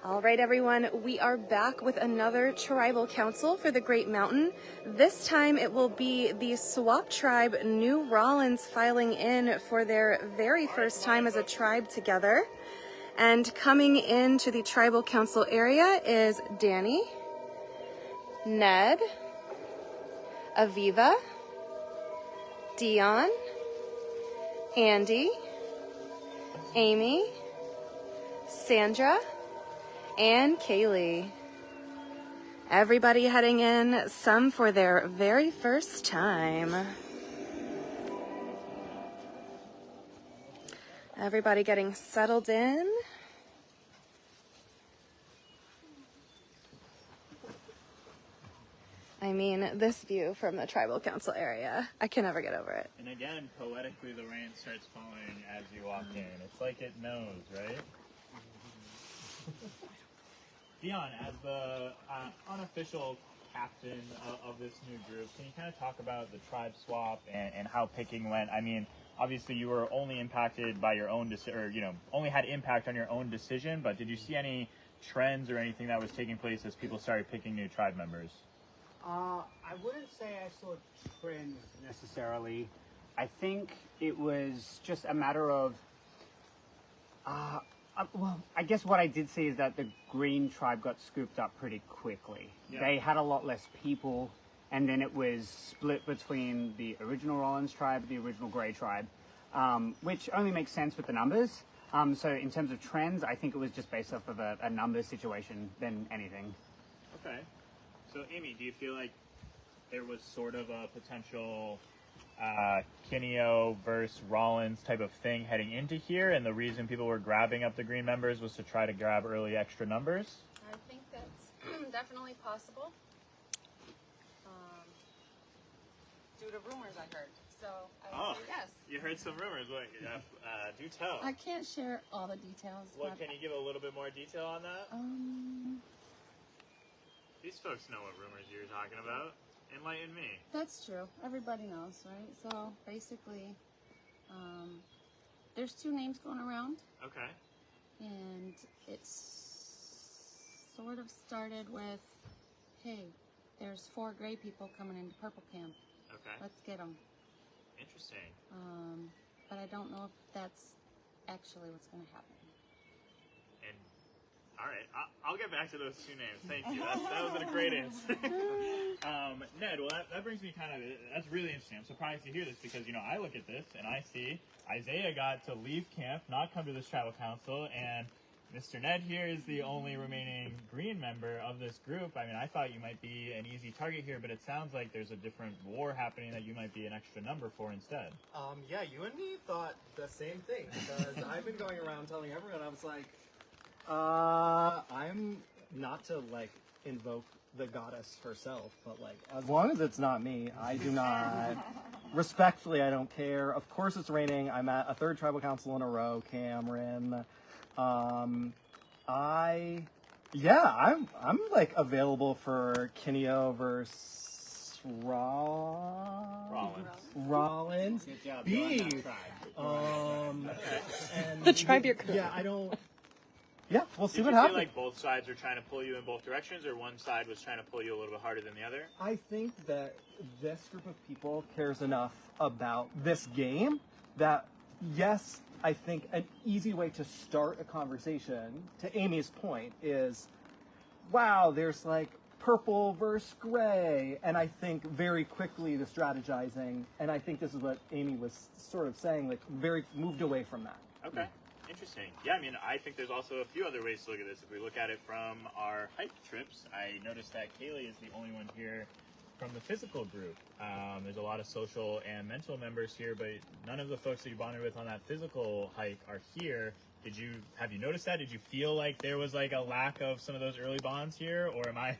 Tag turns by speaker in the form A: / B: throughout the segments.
A: All right, everyone, we are back with another tribal council for the Great Mountain. This time it will be the Swap Tribe NuRollins filing in for their very first time as a tribe together. And coming into the tribal council area is Danny, Ned, Aviva, Dion, Andy, Amy, Sandra, and Kaylee. Everybody heading in, some for their very first time. Everybody getting settled in. I mean, this view from the tribal council area, I can never get over it.
B: And again, poetically, the rain starts falling as you walk in. It's like it knows, right? Dion, as the unofficial captain of this new group, can you kind of talk about the tribe swap and how picking went? I mean, obviously you were only impacted by your own decision, or only had impact on your own decision. But did you see any trends or anything that was taking place as people started picking new tribe members?
C: I wouldn't say I saw trends necessarily. I think it was just a matter of. Well, I guess what I did see is that the green tribe got scooped up pretty quickly. Yeah. They had a lot less people, and then it was split between the original Rollins tribe and the original gray tribe, which only makes sense with the numbers. So in terms of trends, I think it was just based off of a numbers situation than anything.
B: Okay. So Amy, do you feel like there was sort of a potential Kineo versus Rollins type of thing heading into here, and the reason people were grabbing up the green members was to try to grab early extra numbers?
D: I think that's definitely possible. Due to rumors I heard. So I would say yes.
B: You heard some rumors. What, do tell.
D: I can't share all the details.
B: What, can you give a little bit more detail on that? These folks know what rumors you're talking about. Enlighten me.
D: That's true. Everybody knows, right? So basically, there's two names going around.
B: Okay.
D: And it's sort of started with, hey, there's 4 gray people coming into purple camp.
B: Okay.
D: Let's get them.
B: Interesting.
D: But I don't know if that's actually what's going to happen.
B: And all right, I'll get back to those 2 names. Thank you. That was a great answer. Ned, well, that brings me that's really interesting. I'm surprised to hear this because, I look at this and I see Isaiah got to leave camp, not come to this tribal council, and Mr. Ned here is the only remaining green member of this group. I mean, I thought you might be an easy target here, but it sounds like there's a different war happening that you might be an extra number for instead.
E: Yeah, you and me thought the same thing because I've been going around telling everyone, I was like, I'm not to invoke the goddess herself, but as long as it's not me, I do not. Respectfully, I don't care. Of course, it's raining. I'm at a 3rd tribal council in a row, Cameron. I'm available for Kineo versus Rollins.
C: Good job.
E: Beef.
A: And the tribe you're currently.
E: Yeah, I don't. Yeah, we'll see what
B: Did you
E: happens.
B: feel like both sides were trying to pull you in both directions, or one side was trying to pull you a little bit harder than the other?
E: I think that this group of people cares enough about this game that, yes, I think an easy way to start a conversation, to Amy's point, is, wow, there's purple versus gray. And I think very quickly the strategizing, and I think this is what Amy was sort of saying, very moved away from that.
B: Okay. Interesting. Yeah, I mean, I think there's also a few other ways to look at this. If we look at it from our hike trips, I noticed that Kaylee is the only one here from the physical group. There's a lot of social and mental members here, but none of the folks that you bonded with on that physical hike are here. Have you noticed that? Did you feel like there was a lack of some of those early bonds here, or am I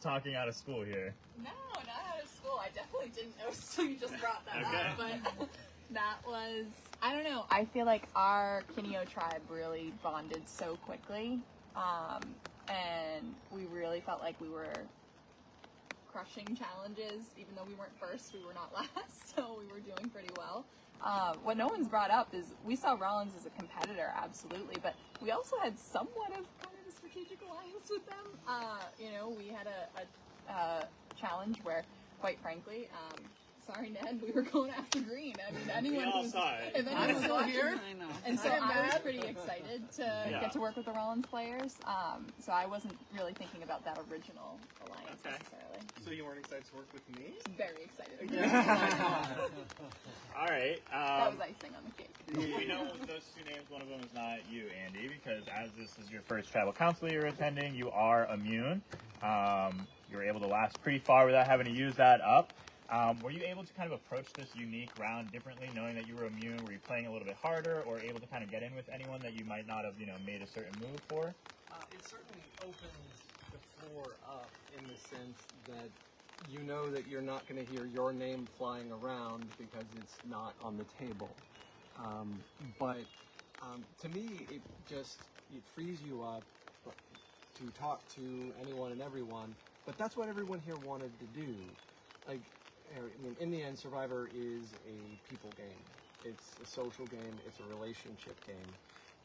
B: talking out of school here?
D: No, not out of school. I definitely didn't know until you just brought that up. But that was, I don't know. I feel like our Kineo tribe really bonded so quickly. And we really felt like we were crushing challenges. Even though we weren't first, we were not last. So we were doing pretty well. What no one's brought up is we saw Rollins as a competitor, absolutely, but we also had somewhat of kind of a strategic alliance with them. We had a challenge where, quite frankly, sorry, Ned, we were going after green. I mean, anyone
B: We all
D: who's
B: saw it.
D: if anyone's
F: still
D: watching,
F: here. I know.
D: and so I was pretty excited to get to work with the Rollins players. So I wasn't really thinking about that original alliance necessarily.
E: So you weren't excited to work with me?
D: Very excited.
B: All right.
D: That was icing on the cake.
B: We know those two names. One of them is not you, Andy, because as this is your first tribal council you're attending, you are immune. You were able to last pretty far without having to use that up. Were you able to kind of approach this unique round differently, knowing that you were immune? Were you playing a little bit harder, or able to kind of get in with anyone that you might not have, made a certain move for?
E: It certainly opens the floor up in the sense that you know that you're not going to hear your name flying around because it's not on the table. But to me, it frees you up to talk to anyone and everyone. But that's what everyone here wanted to do. Like, I mean, in the end, Survivor is a people game. It's a social game. It's a relationship game.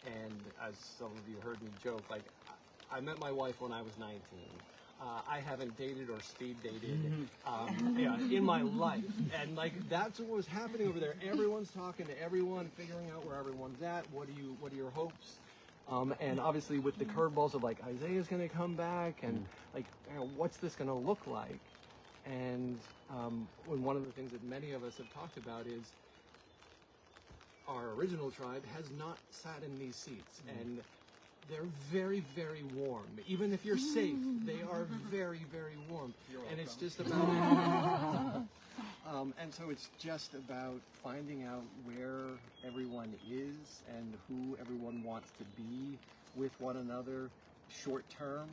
E: And as some of you heard me joke, like, I met my wife when I was 19. I haven't dated or speed dated in my life. And, like, that's what was happening over there. Everyone's talking to everyone, figuring out where everyone's at. What are your hopes? And obviously with the curveballs of, like, Isaiah's going to come back, and, like, what's this going to look like? And one of the things that many of us have talked about is our original tribe has not sat in these seats, and they're very, very warm. Even if you're safe, they are very, very warm. And it's just about and so it's just about finding out where everyone is and who everyone wants to be with one another short term.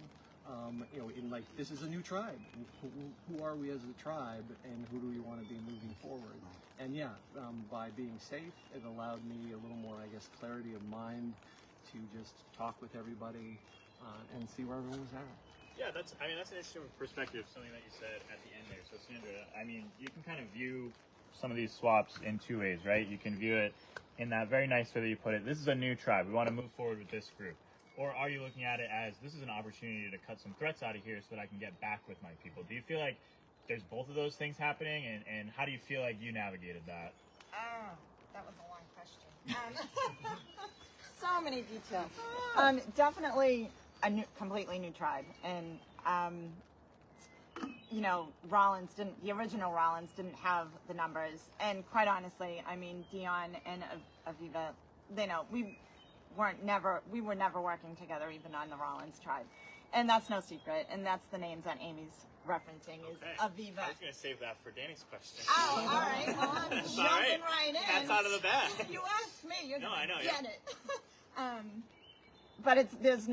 E: This is a new tribe. Who are we as a tribe, and who do we want to be moving forward? And by being safe, it allowed me a little more, I guess, clarity of mind to just talk with everybody and see where everyone was at.
B: Yeah, that's an interesting perspective, something that you said at the end there. So, Sandra, I mean, you can kind of view some of these swaps in two ways, right? You can view it in that very nice way that you put it. This is a new tribe. We want to move forward with this group. Or are you looking at it as, this is an opportunity to cut some threats out of here so that I can get back with my people? Do you feel like there's both of those things happening? And how do you feel like you navigated that?
G: Oh, that was a long question. So many details. Definitely a completely new tribe. And, the original Rollins didn't have the numbers. And quite honestly, I mean, Dion and Aviva, we were never working together even on the Rollins tribe. And that's no secret. And that's the names that Amy's referencing is Aviva.
B: I was going to save that for Danny's question.
G: Oh, all right. Well, I'm jumping right in.
B: Cat's out of the bag.
G: You asked me. You're
B: I know.
G: get it. But it's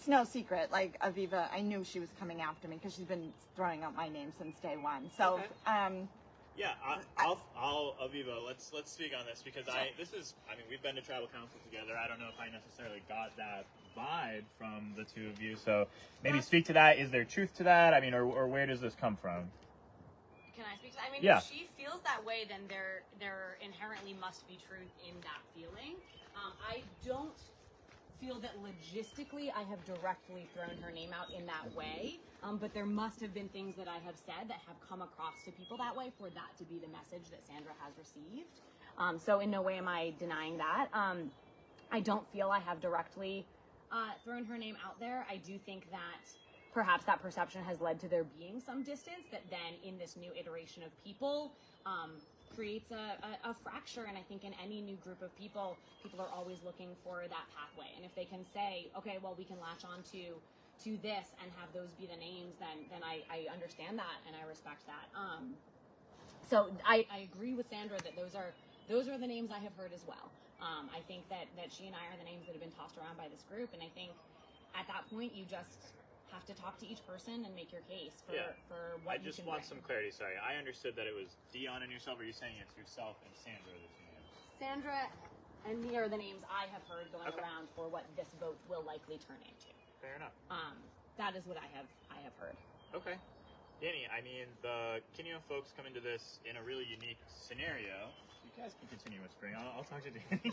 G: no secret. Like, Aviva, I knew she was coming after me because she's been throwing out my name since day one. So,
B: I'll Aviva, let's speak on this because we've been to tribal council together. I don't know if I necessarily got that vibe from the two of you. So maybe speak to that. Is there truth to that? I mean, or where does this come from?
H: Can I speak to that? I mean,
B: Yeah.
H: if she feels that way, then there inherently must be truth in that feeling. I don't feel that logistically I have directly thrown her name out in that way, but there must have been things that I have said that have come across to people that way for that to be the message that Sandra has received. So in no way am I denying that. I don't feel I have directly thrown her name out there. I do think that perhaps that perception has led to there being some distance that then in this new iteration of people creates a fracture. And I think in any new group of people are always looking for that pathway. And if they can say, okay, well, we can latch on to this and have those be the names, then I understand that and I respect that. So I agree with Sandra that those are the names I have heard as well. I think that she and I are the names that have been tossed around by this group, and I think at that point you just have to talk to each person and make your case for what
B: I just want some clarity. Sorry, I understood that it was Dion and yourself. Are you saying it's yourself and Sandra are the two names?
H: Sandra and me are the names I have heard going around for what this vote will likely turn into.
B: Fair enough.
H: That is what I have heard.
B: Okay. Danny, I mean, the Kineo folks come into this in a really unique scenario You guys can continue whispering. I'll talk to Danny.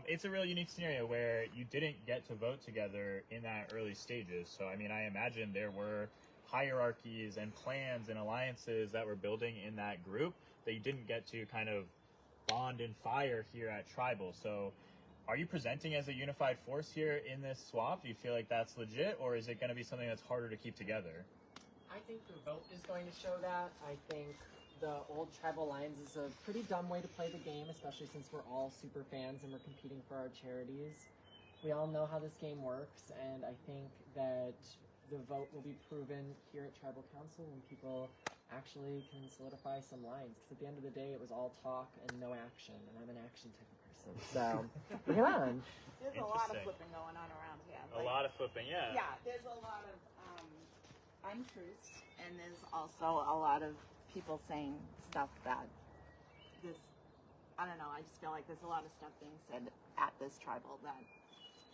B: It's a real unique scenario where you didn't get to vote together in that early stages. So, I mean, I imagine there were hierarchies and plans and alliances that were building in that group that you didn't get to kind of bond and fire here at Tribal. So, are you presenting as a unified force here in this swap? Do you feel like that's legit, or is it going to be something that's harder to keep together?
F: I think the vote is going to show that. I think the old Tribal Alliance is a pretty dumb way to play the game, especially since we're all super fans and we're competing for our charities. We all know how this game works, and I think that the vote will be proven here at Tribal Council when people actually can solidify some lines. Because at the end of the day, it was all talk and no action, and I'm an action type of person. So, bring it on.
G: There's a lot of flipping going on around here.
B: A lot of flipping, yeah.
G: Yeah, there's a lot of untruths, and there's also a lot of people saying stuff that I don't know, I just feel like there's a lot of stuff being said at this Tribal that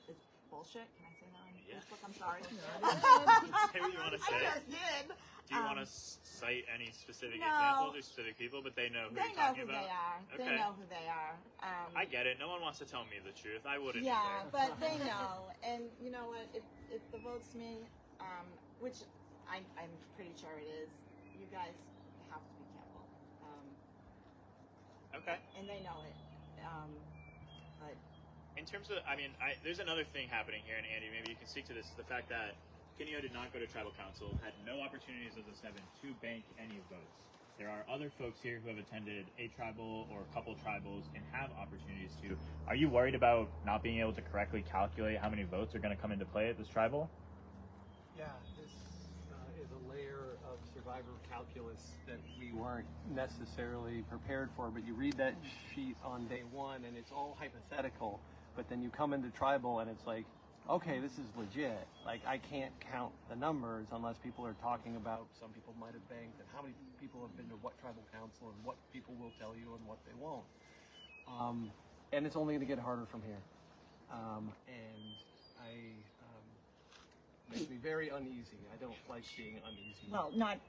G: is bullshit. Can I say that on Facebook? I'm sorry.
B: Say what you want to say.
G: I just did.
B: Do you want to cite any specific examples or specific people, but they know who you're talking about?
G: They are.
B: Okay.
G: They know who they are.
B: I get it. No one wants to tell me the truth. I wouldn't
G: Yeah,
B: either.
G: but they know. And you know what? If the vote's me, which I'm pretty sure it is, you guys have to be careful.
B: Okay.
G: And they know it. But
B: in terms of, I mean, there's another thing happening here, and Andy, maybe you can speak to this, the fact that Kineo did not go to Tribal Council, had no opportunities as a 7 to bank any votes. There are other folks here who have attended a tribal or a couple tribals and have opportunities to. Are you worried about not being able to correctly calculate how many votes are going to come into play at this tribal?
E: Yeah, this is a layer of survivor calculus that we weren't necessarily prepared for, but you read that sheet on day one and it's all hypothetical, but then you come into Tribal and it's like, okay, this is legit. Like, I can't count the numbers unless people are talking about, some people might have banked, and how many people have been to what Tribal Council and what people will tell you and what they won't. And it's only going to get harder from here. Makes me very uneasy. I don't like being uneasy.
G: well, not.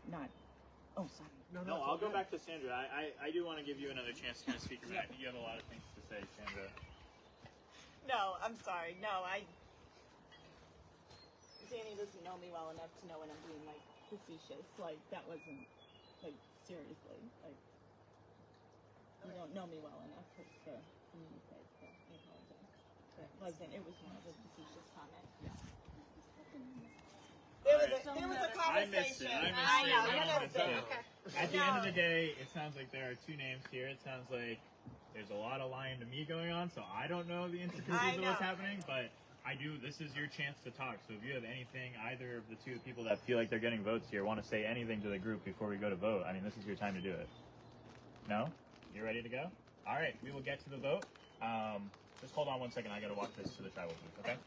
G: Oh, sorry.
B: No, I'll go back to Sandra. I do want to give you another chance to kind of speak your mind. You have a lot of things to say, Sandra.
G: No, I'm sorry. No, Danny doesn't know me well enough to know when I'm being like facetious. Like, that wasn't like seriously. Like, you don't know me well enough to communicate. So I apologize. It was more of a facetious comment. Yeah. There was a conversation.
B: I
G: know.
B: missed it.
G: You missed it. Okay.
B: At the end of the day, it sounds like there are two names here. It sounds like there's a lot of lying to me going on, so I don't know the intricacies of what's happening, but I do. This is your chance to talk. So if you have anything, either of the two people that feel like they're getting votes here want to say anything to the group before we go to vote, I mean, this is your time to do it. No? You're ready to go? All right, we will get to the vote. Just hold on one second. I got to walk this to the tribal booth, okay?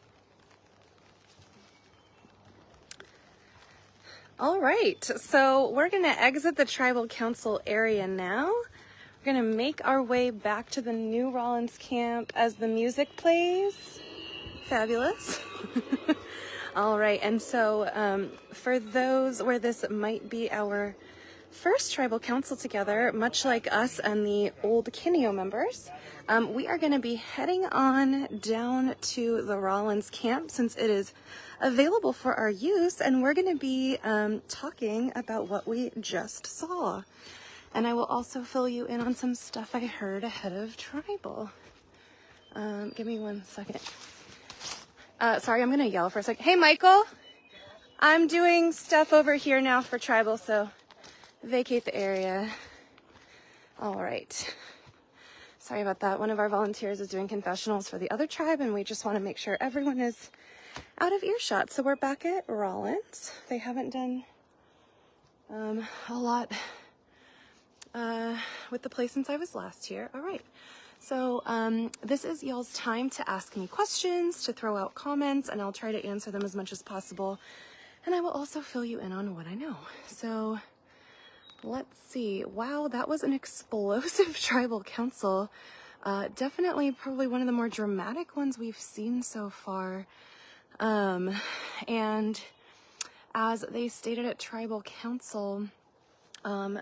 A: All right, so we're going to exit the Tribal Council area now. We're going to make our way back to the NuRollins camp as the music plays. Fabulous. All right, and so for those where this might be our first Tribal Council together, much like us and the old Kineo members, we are going to be heading on down to the Rollins camp since it is available for our use, and we're going to be talking about what we just saw. And I will also fill you in on some stuff I heard ahead of Tribal. Give me 1 second. Sorry, I'm going to yell for a second. Hey, Michael, I'm doing stuff over here now for Tribal, so vacate the area. All right. Sorry about that. One of our volunteers is doing confessionals for the other tribe, and we just want to make sure everyone is out of earshot. So we're back at Rollins. They haven't done a lot with the place since I was last here. All right. So this is y'all's time to ask me questions, to throw out comments, and I'll try to answer them as much as possible. And I will also fill you in on what I know. So let's see. Wow, that was an explosive Tribal Council. Definitely probably one of the more dramatic ones we've seen so far. And as they stated at Tribal Council,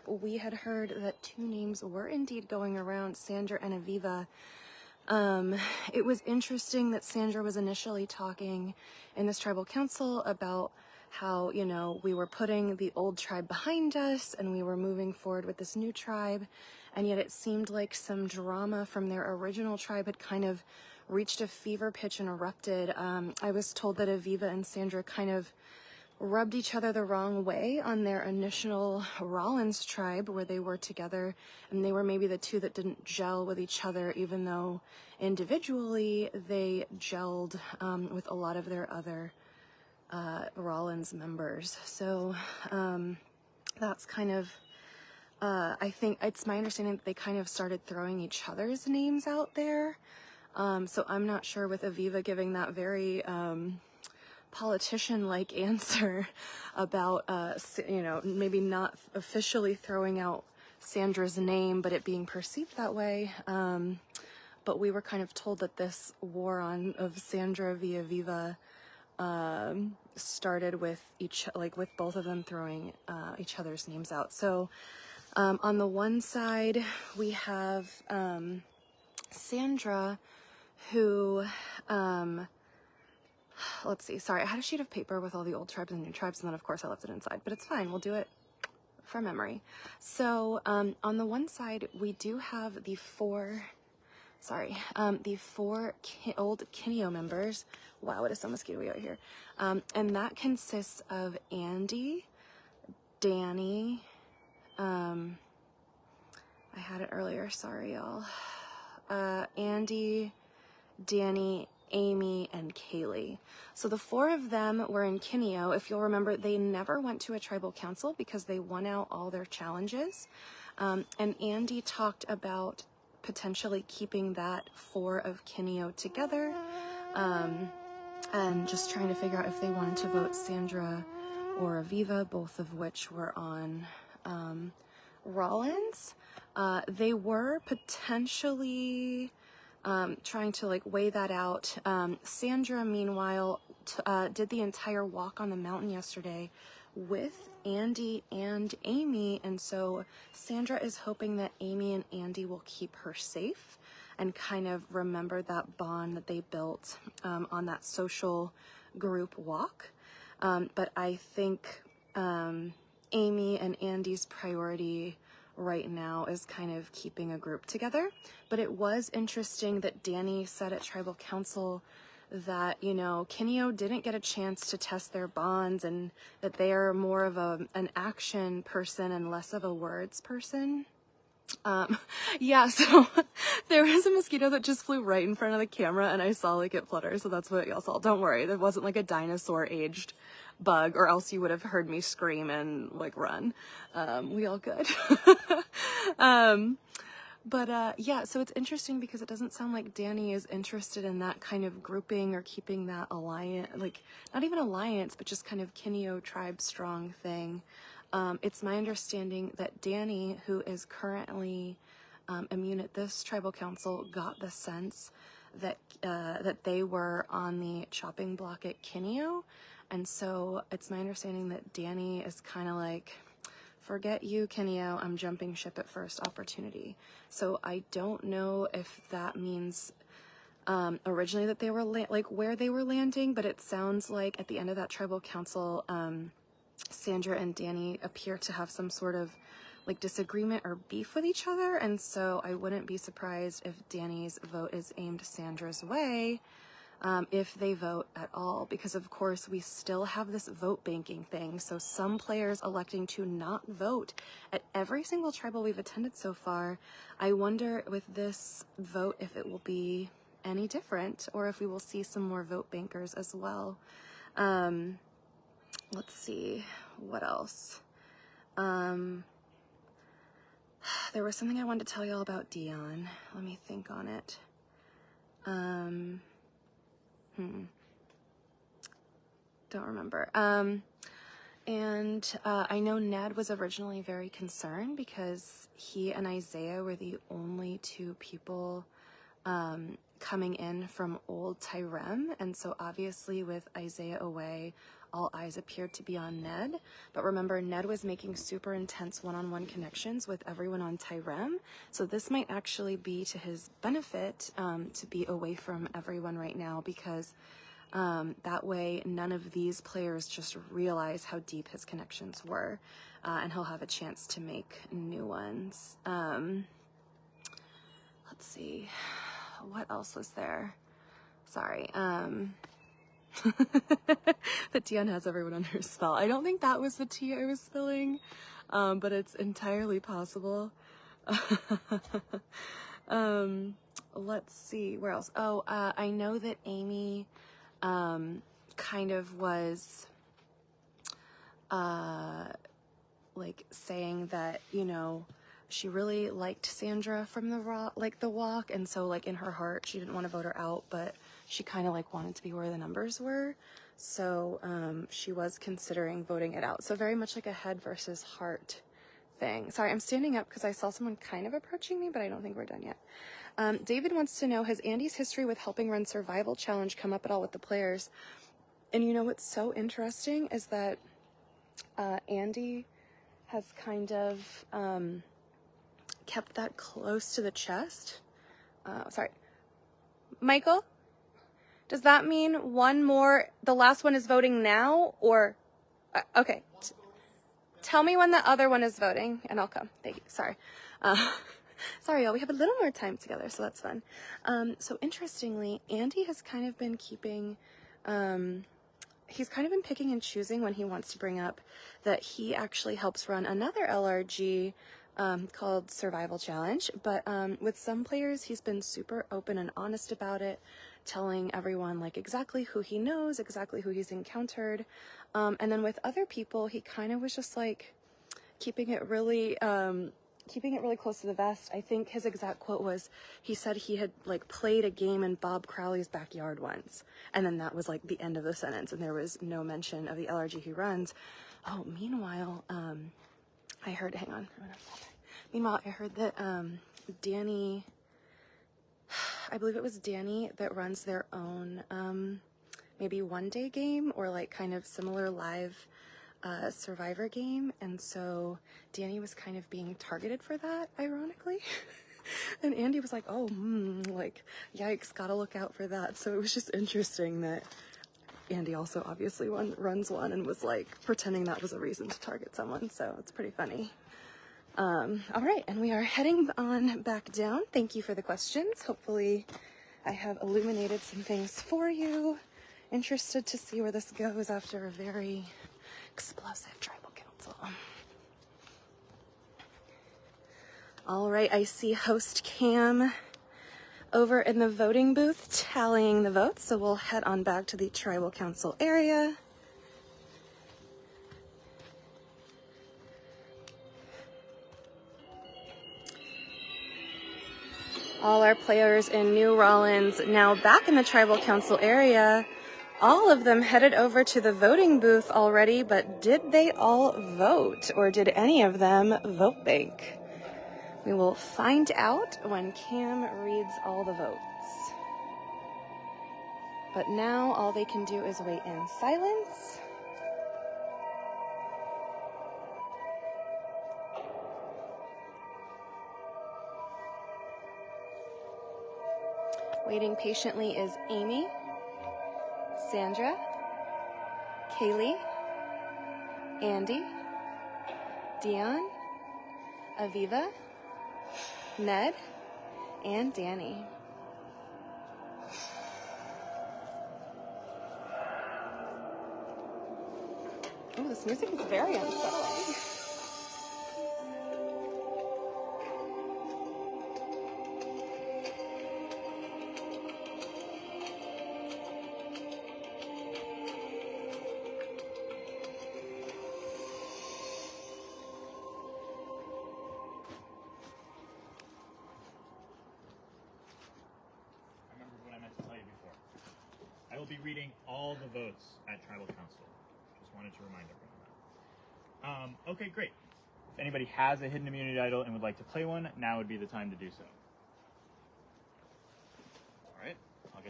A: we had heard that 2 names were indeed going around, Sandra and Aviva. It was interesting that Sandra was initially talking in this tribal council about how, you know, we were putting the old tribe behind us and we were moving forward with this new tribe, and yet it seemed like some drama from their original tribe had kind of reached a fever pitch and erupted. I was told that Aviva and Sandra kind of rubbed each other the wrong way on their initial Rollins tribe where they were together, and they were maybe the 2 that didn't gel with each other, even though individually they gelled with a lot of their other Rollins members. So that's kind of, I think it's my understanding that they kind of started throwing each other's names out there. So I'm not sure with Aviva giving that very politician-like answer about, you know, maybe not officially throwing out Sandra's name, but it being perceived that way. But we were kind of told that this war of Sandra via Aviva started with with both of them throwing each other's names out. So on the one side, we have Sandra, who, let's see, sorry, I had a sheet of paper with all the old tribes and new tribes, and then of course I left it inside, but it's fine, we'll do it from memory. So on the one side, we do have the 4 old Kineo members. Wow, it is so mosquito-y out here. And that consists of Andy, Danny, I had it earlier, sorry y'all. Andy, Danny, Amy, and Kaylee. So the 4 of them were in Kineo. If you'll remember, they never went to a tribal council because they won out all their challenges. And Andy talked about potentially keeping that 4 of Kineo together, and just trying to figure out if they wanted to vote Sandra or Aviva, both of which were on Rollins. They were potentially trying to weigh that out. Sandra, meanwhile, did the entire walk on the mountain yesterday with Andy and Amy, and so Sandra is hoping that Amy and Andy will keep her safe and kind of remember that bond that they built on that social group walk. But I think Amy and Andy's priority right now is kind of keeping a group together. But it was interesting that Danny said at Tribal Council that, you know, Kineo didn't get a chance to test their bonds and that they are more of an action person and less of a words person. Yeah, so there was a mosquito that just flew right in front of the camera and I saw it flutter, so that's what y'all saw. Don't worry, there wasn't a dinosaur aged bug, or else you would have heard me scream and run. We all good. Yeah, so it's interesting because it doesn't sound like Danny is interested in that kind of grouping or keeping that alliance, not even alliance, but just kind of Kineo tribe strong thing. It's my understanding that Danny, who is currently immune at this tribal council, got the sense that that they were on the chopping block at Kineo, and so it's my understanding that Danny is kind of forget you, Kineo, I'm jumping ship at first opportunity. So I don't know if that means originally that they were where they were landing, but it sounds like at the end of that tribal council, Sandra and Danny appear to have some sort of disagreement or beef with each other, and so I wouldn't be surprised if Danny's vote is aimed Sandra's way, if they vote at all, because of course we still have this vote banking thing, so some players electing to not vote at every single tribal we've attended so far. I wonder with this vote if it will be any different, or if we will see some more vote bankers as well. Let's see, what else? There was something I wanted to tell y'all about Dion. Let me think on it. Don't remember. And I know Ned was originally very concerned because he and Isaiah were the only 2 people coming in from old Tyrem, and so obviously with Isaiah away, all eyes appeared to be on Ned. But remember, Ned was making super intense one-on-one connections with everyone on Tyrem, so this might actually be to his benefit to be away from everyone right now, because that way none of these players just realize how deep his connections were, and he'll have a chance to make new ones. Let's see, what else was there? Sorry. That Dion has everyone under a spell. I don't think that was the tea I was spilling, but it's entirely possible. Let's see, where else? Oh, I know that Amy kind of was like saying that, you know, she really liked Sandra from the walk, and so like in her heart she didn't want to vote her out, but she kind of like wanted to be where the numbers were, so she was considering voting it out. So very much like a head versus heart thing. Sorry, I'm standing up because I saw someone kind of approaching me, but I don't think we're done yet. David wants to know, has Andy's history with helping run Survival Challenge come up at all with the players? And you know what's so interesting is that Andy has kind of kept that close to the chest. Sorry. Michael, does that mean one more, the last one is voting now, or, okay. Tell me when the other one is voting and I'll come. Thank you. Sorry. Sorry, y'all, we have a little more time together, so that's fun. So interestingly, Andy has kind of been keeping, he's kind of been picking and choosing when he wants to bring up that he actually helps run another LRG called Survival Challenge, but with some players he's been super open and honest about it, telling everyone like exactly who he knows, exactly who he's encountered, and then with other people he kind of was just like keeping it really close to the vest. I think his exact quote was, he said he had like played a game in Bob Crowley's backyard once, and then that was like the end of the sentence, and there was no mention of the LRG he runs. Oh, meanwhile, I heard, hang on. Meanwhile, I heard that Danny, I believe it was Danny that runs their own maybe one-day game or like kind of similar live Survivor game, and so Danny was kind of being targeted for that, ironically. And Andy was like, oh, like, yikes, gotta look out for that. So it was just interesting that Andy also obviously runs one and was like pretending that was a reason to target someone, so it's pretty funny. All right, and we are heading on back down. Thank you for the questions. Hopefully I have illuminated some things for you. Interested to see where this goes after a very explosive tribal council. All right, I see host Cam over in the voting booth tallying the votes, so we'll head on back to the tribal council area. All our players in NuRollins now back in the tribal council area. All of them headed over to the voting booth already, but did they all vote, or did any of them vote bank? We will find out when Cam reads all the votes. But now all they can do is wait in silence. Waiting patiently is Amy, Sandra, Kaylee, Andy, Dion, Aviva, Ned, and Danny. Oh, this music is very unsettling.
B: I will be reading all the votes at Tribal Council. Just wanted to remind everyone that. Okay, great. If anybody has a hidden immunity idol and would like to play one, now would be the time to do so.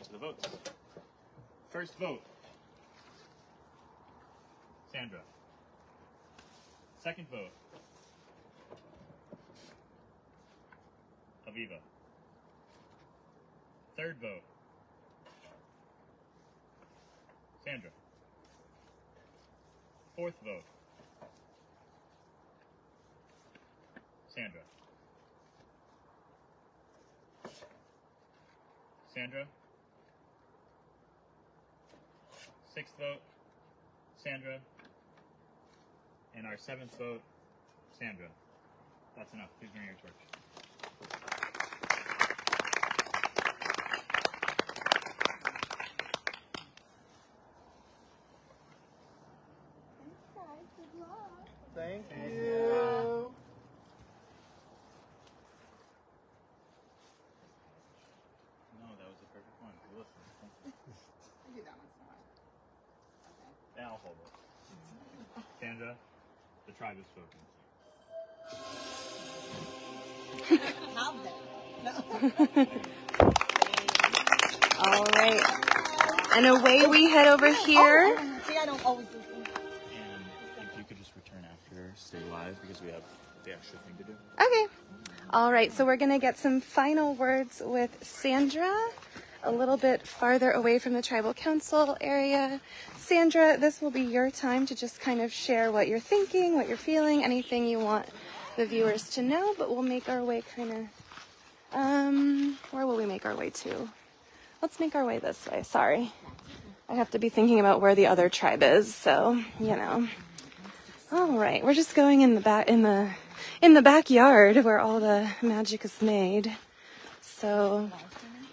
B: get to the votes. First vote, Sandra. Second vote, Aviva. Third vote, Sandra. Fourth vote, Sandra. Sandra. Sixth vote, Sandra. And our seventh vote, Sandra. That's enough. Please bring your torch.
E: Thank you.
B: No, that was the perfect one. Listen.
G: I do that once in a while. Okay.
B: Yeah, I'll hold it. Sandra, the tribe has spoken.
A: All right. And away we head over here.
G: See, I don't always listen.
B: And if you could just return after, stay live, because we have the extra thing to do.
A: Okay. All right, so we're going to get some final words with Sandra, a little bit farther away from the tribal council area. Sandra, this will be your time to just kind of share what you're thinking, what you're feeling, anything you want the viewers to know, but we'll make our way kind of, where will we make our way to? Let's make our way this way, sorry. I have to be thinking about where the other tribe is, so, you know. All right, we're just going in the backyard where all the magic is made. So,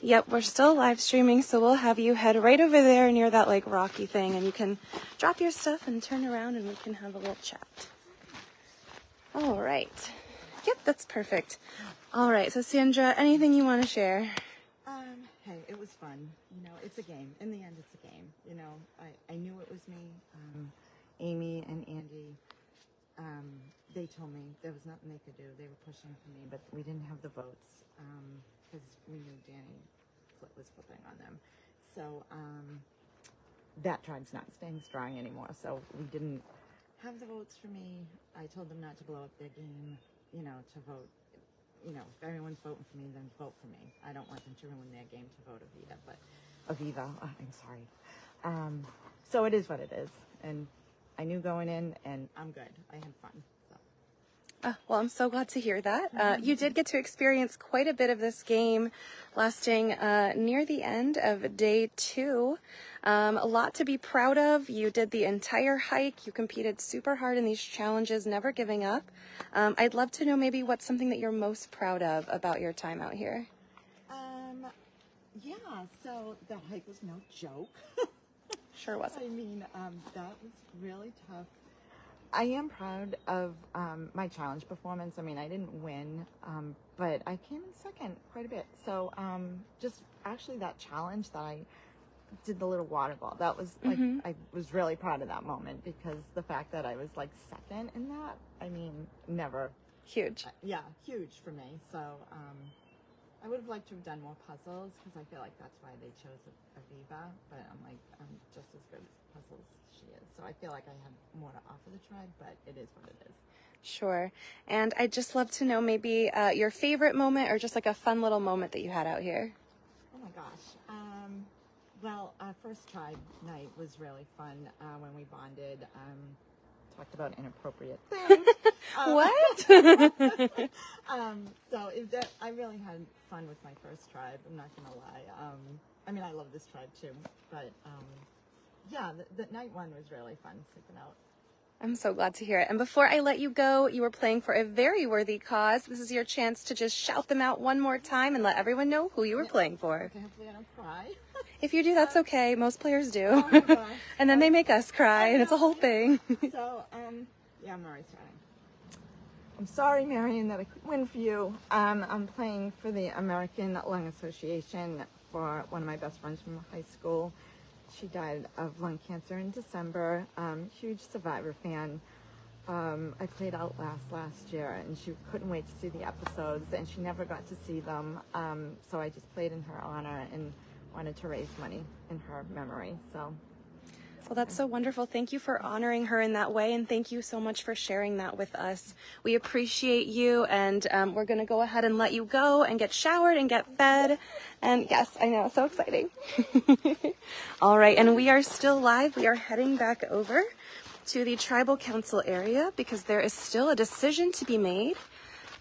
A: yep, we're still live streaming, so we'll have you head right over there near that like rocky thing, and you can drop your stuff and turn around and we can have a little chat. All right. Yep, that's perfect. All right, so Sandra, anything you want to share?
G: Hey, it was fun. You know, it's a game. In the end, it's a game. You know, I knew it was me. Amy and Andy, they told me there was nothing they could do. They were pushing for me, but we didn't have the votes because we knew Danny was flipping on them. So that tribe's not staying strong anymore. So we didn't have the votes for me. I told them not to blow up their game, you know, to vote. You know, if everyone's voting for me, then vote for me. I don't want them to ruin their game to vote Aviva, I'm sorry. So it is what it is. And I knew going in, and I'm good. I had fun. So.
A: Well, I'm so glad to hear that. You did get to experience quite a bit of this game lasting near the end of day 2. A lot to be proud of. You did the entire hike. You competed super hard in these challenges, never giving up. I'd love to know maybe what's something that you're most proud of about your time out here.
G: Yeah, so the hike was no joke.
A: Sure wasn't.
G: I mean, that was really tough. I am proud of my challenge performance. I mean, I didn't win, but I came in second quite a bit. So just actually that challenge that I did, the little water ball, that was like, I was really proud of that moment, because the fact that I was like second in that, I mean, never.
A: Huge.
G: Yeah, huge for me. So I would have liked to have done more puzzles, because I feel like that's why they chose Aviva, but I'm just as good at puzzles as she is. So I feel like I have more to offer the tribe, but it is what it is.
A: Sure. And I'd just love to know maybe your favorite moment, or just like a fun little moment that you had out here.
G: Oh my gosh. Well, our first tribe night was really fun when we bonded. Talked about inappropriate things.
A: What?
G: So I really had fun with my first tribe. I'm not gonna lie. I mean, I love this tribe too, but yeah, the night one was really fun sleeping out.
A: I'm so glad to hear it. And before I let you go, you were playing for a very worthy cause. This is your chance to just shout them out one more time and let everyone know who you were playing for.
G: Okay, hopefully I don't cry.
A: If you do, that's okay. Most players do.
G: Oh my gosh.
A: And then they make us cry, and it's a whole thing.
G: So, yeah, I'm already starting. I'm sorry, Marion, that I couldn't win for you. I'm playing for the American Lung Association for one of my best friends from high school. She died of lung cancer in December. Huge Survivor fan. I played Outlast last year, and she couldn't wait to see the episodes, and she never got to see them. So I just played in her honor and wanted to raise money in her memory. So.
A: Well, that's so wonderful. Thank you for honoring her in that way, and thank you so much for sharing that with us. We appreciate you, and we're going to go ahead and let you go and get showered and get fed. And yes, I know, so exciting. All right, and we are still live. We are heading back over to the Tribal Council area because there is still a decision to be made.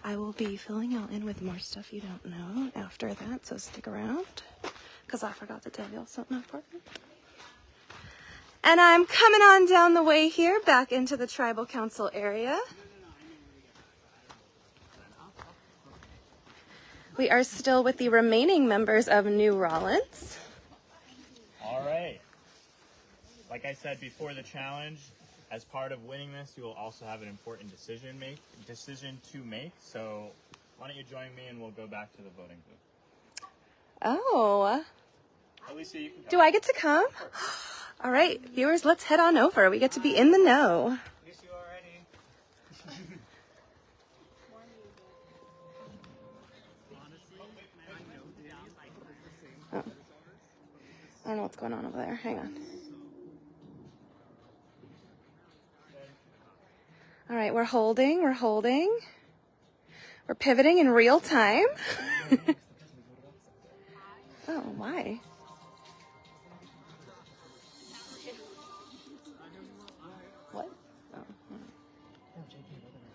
A: I will be filling you in with more stuff you don't know after that, so stick around because I forgot to tell you something important. And I'm coming on down the way here, back into the Tribal Council area. We are still with the remaining members of NuRollins.
B: All right. Like I said before the challenge, as part of winning this, you will also have an important decision to make. So why don't you join me and we'll go back to the voting booth.
A: Oh.
B: Alicia, you can come.
A: Do I get to come? All right, viewers, let's head on over. We get to be in the know.
C: Miss you already.
A: Oh. I don't know what's going on over there. Hang on. All right, we're holding. We're pivoting in real time. Oh, why? What? Oh.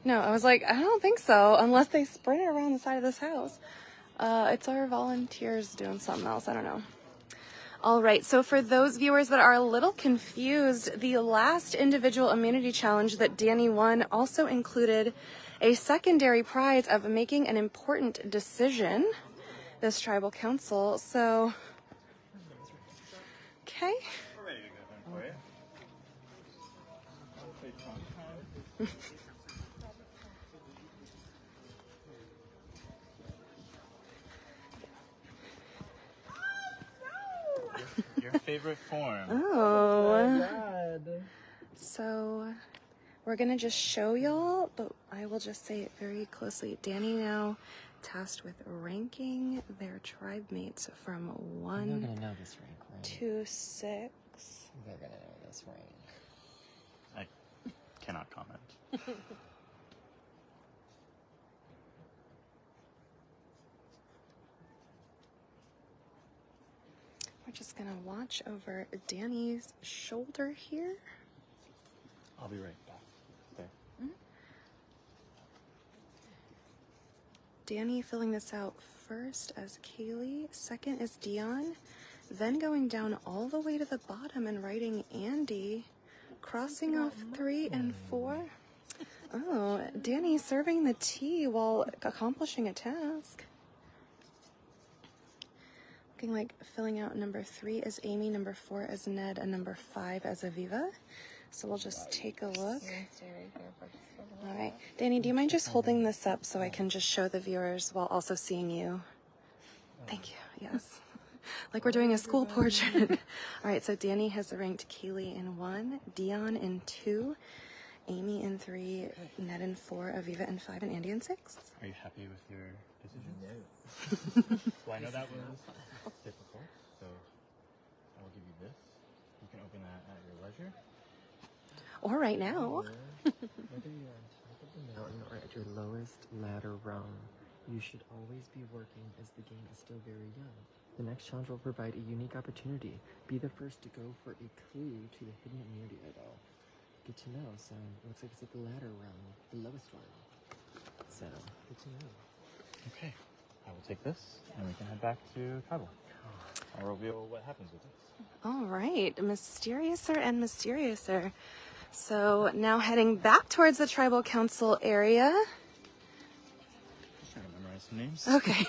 A: No, I was like, I don't think so, unless they sprint around the side of this house. It's our volunteers doing something else. I don't know. All right, so for those viewers that are a little confused, the last individual immunity challenge that Danny won also included a secondary prize of making an important decision, this tribal council. So, okay.
B: We're ready to go then for you. Your favorite form.
A: Oh. So we're going to just show y'all, but I will just say it very closely. Danny now tasked with ranking their tribe mates from 1
F: They're gonna know this rank, right?
A: to 6.
F: They're gonna know this rank.
B: I cannot comment.
A: We're just going to watch over Danny's shoulder here.
B: I'll be right back. There.
A: Danny filling this out first as Kaylee, second is Dion, then going down all the way to the bottom and writing Andy, crossing off 3 and 4. Oh, Danny serving the tea while accomplishing a task. Looking like filling out number 3 as Amy, number 4 as Ned, and number 5 as Aviva. So we'll just take a look. All right. Danny, do you mind just holding this up so I can just show the viewers while also seeing you? Thank you. Yes. Like we're doing a school portrait. All right. So Danny has ranked Kaylee in 1, Dion in 2, Amy in 3, Ned in 4, Aviva in 5, and Andy in 6.
B: Are you happy with your decision? Well, I know that was difficult, so I will give you this. You can open that at your leisure.
A: Or right now.
F: Whether you're on top of the mountain or at your lowest ladder rung, you should always be working as the game is still very young. The next challenge will provide a unique opportunity. Be the first to go for a clue to the hidden immunity idol. Good to know, so it looks like it's at the ladder rung, the lowest one. So, good to know.
B: Okay. I will take this, and we can head back to Tribal. I'll reveal what happens with this.
A: All right. Mysteriouser and mysteriouser. So now heading back towards the Tribal Council area.
B: Just trying to memorize some names.
A: Okay.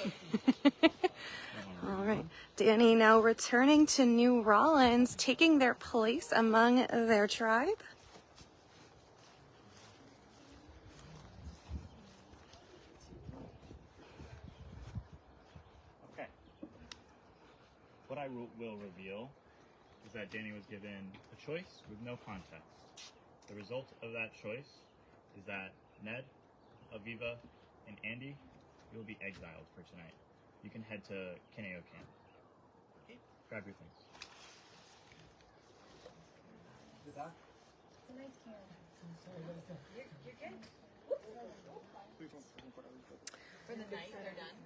A: All right. Danny now returning to NuRollins, taking their place among their tribe.
B: Okay. What I will reveal is that Danny was given a choice with no context. The result of that choice is that Ned, Aviva, and Andy, you will be exiled for tonight. You can head to Kineo Camp. grab your things.
D: It's a nice can. You're good. For the night, they're done.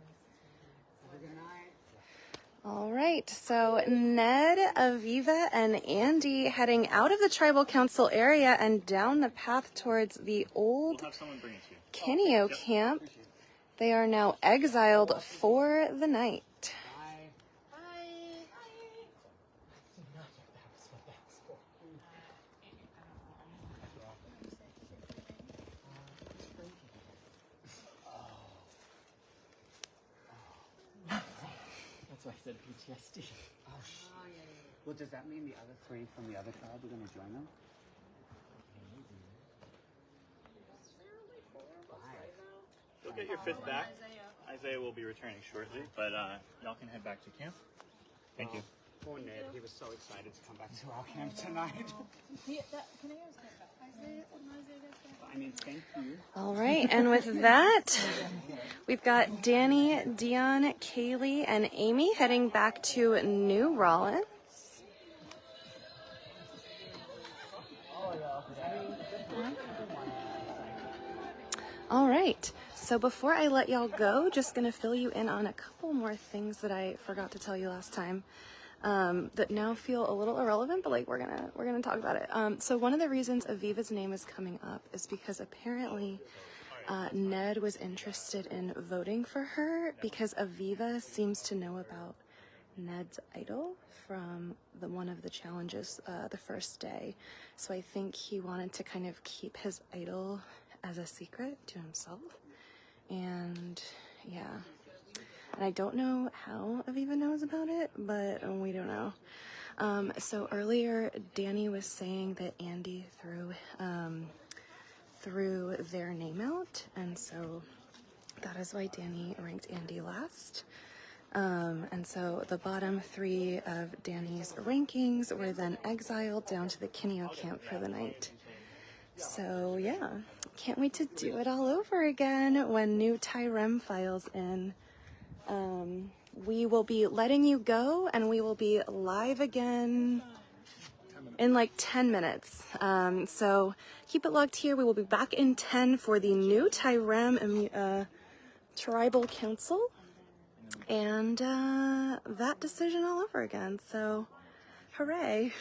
A: All right, so Ned, Aviva, and Andy heading out of the Tribal Council area and down the path towards the old
B: We'll have someone bring it to you.
A: Kineo camp. They are now exiled for the night.
C: That's why I said PTSD. Oh, well, does that mean the other 3 from the other tribe are going to join them?
B: You'll get your 5th back. Isaiah will be returning shortly, but y'all can head back to camp. Thank you.
C: Poor Ned, he was so excited to come back to our camp tonight.
D: Can I ask Isaiah?
C: I mean, thank you.
A: All right, and with that, we've got Danny, Dion, Kaylee, and Amy heading back to NuRollins. All right, so before I let y'all go, just gonna fill you in on a couple more things that I forgot to tell you last time. That now feel a little irrelevant, but like we're gonna talk about it. So one of the reasons Aviva's name is coming up is because apparently Ned was interested in voting for her because Aviva seems to know about Ned's idol from one of the challenges the first day. So I think he wanted to kind of keep his idol as a secret to himself. And yeah. And I don't know how Aviva knows about it, but we don't know. So earlier, Danny was saying that Andy threw their name out, and so that is why Danny ranked Andy last. And so the bottom 3 of Danny's rankings were then exiled down to the Kineo camp for the night. So yeah, can't wait to do it all over again when new Tyrem files in. We will be letting you go, and we will be live again in like 10 minutes. So keep it locked here. We will be back in 10 for the new Tyrem Tribal Council, and that decision all over again. So hooray.